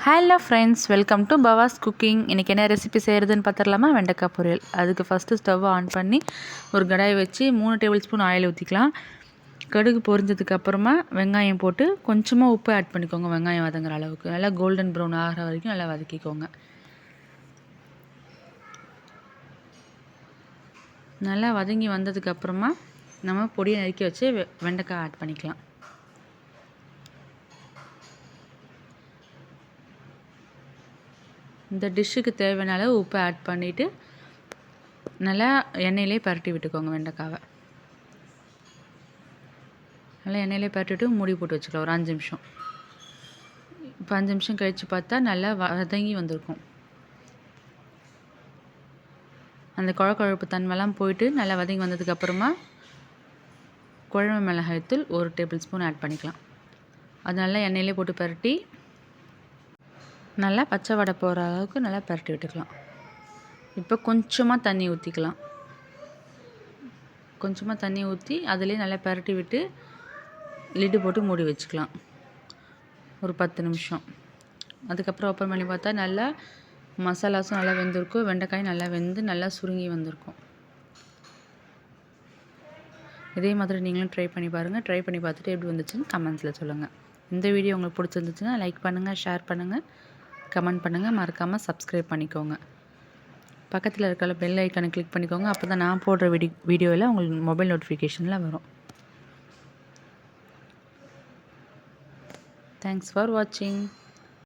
Hello friends, welcome to Bava's cooking. இன்றைக்கி என்ன recipe செய்கிறதுன்னு பார்த்துடலாமா? வெண்டைக்காய் பொரியல். அதுக்கு ஃபஸ்ட்டு ஸ்டவ் ஆன் பண்ணி ஒரு கடாயை வச்சு 3 டேபிள் ஸ்பூன் ஆயில் ஊற்றிக்கலாம். கடுகு பொரிஞ்சதுக்கப்புறமா வெங்காயம் போட்டு கொஞ்சமாக உப்பு ஆட் பண்ணிக்கோங்க. வெங்காயம் வதங்குற அளவுக்கு நல்லா கோல்டன் ப்ரௌன் ஆகிற வரைக்கும் நல்லா வதக்கிக்கோங்க. நல்லா வதங்கி வந்ததுக்கப்புறமா நம்ம பொடியை நறுக்கி வச்சு வெண்டைக்காய் ஆட் பண்ணிக்கலாம். இந்த டிஷ்ஷுக்கு தேவையான அளவு உப்பு ஆட் பண்ணிவிட்டு நல்லா எண்ணெயிலே பரட்டி விட்டுக்கோங்க. வெண்டைக்காவை நல்லா எண்ணெயிலே பரட்டிவிட்டு மூடி போட்டு வச்சுக்கலாம் ஒரு 5 நிமிஷம். இப்போ 5 நிமிஷம் கழித்து பார்த்தா நல்லா வதங்கி வந்திருக்கும். அந்த குழப்பு தன்மைலாம் போயிட்டு நல்லா வதங்கி வந்ததுக்கப்புறமா குழம்பு மிளகாய்த்தூள் 1 டேபிள் ஸ்பூன் ஆட் பண்ணிக்கலாம். அது நல்லா எண்ணெயிலே போட்டு பரட்டி நல்லா பச்சை வடை போகிற அளவுக்கு நல்லா பரட்டி விட்டுக்கலாம். இப்போ கொஞ்சமாக தண்ணி ஊற்றிக்கலாம். கொஞ்சமாக தண்ணி ஊற்றி அதிலே நல்லா பரட்டி விட்டு லிட்டு போட்டு மூடி வச்சுக்கலாம் ஒரு 10 நிமிஷம். அதுக்கப்புறம் ஓப்பன் பண்ணி பார்த்தா நல்லா மசாலாஸும் நல்லா வெந்திருக்கும். வெண்டைக்காயும் நல்லா வெந்து நல்லா சுருங்கி வந்திருக்கும். இதே மாதிரி நீங்களும் ட்ரை பண்ணி பாருங்கள். ட்ரை பண்ணி பார்த்துட்டு எப்படி வந்துச்சுன்னு கமெண்ட்ஸில் சொல்லுங்கள். இந்த வீடியோ உங்களுக்கு பிடிச்சிருந்துச்சுன்னா லைக் பண்ணுங்கள், ஷேர் பண்ணுங்கள், கமெண்ட் பண்ணுங்கள். மறக்காமல் சப்ஸ்கிரைப் பண்ணிக்கோங்க. பக்கத்தில் இருக்கிற பெல் ஐக்கானை கிளிக் பண்ணிக்கோங்க. அப்போ தான் நான் போடுற வீடியோவில் உங்களுக்கு மொபைல் நோட்டிஃபிகேஷனில் வரும். தேங்க்ஸ் ஃபார் வாட்சிங்.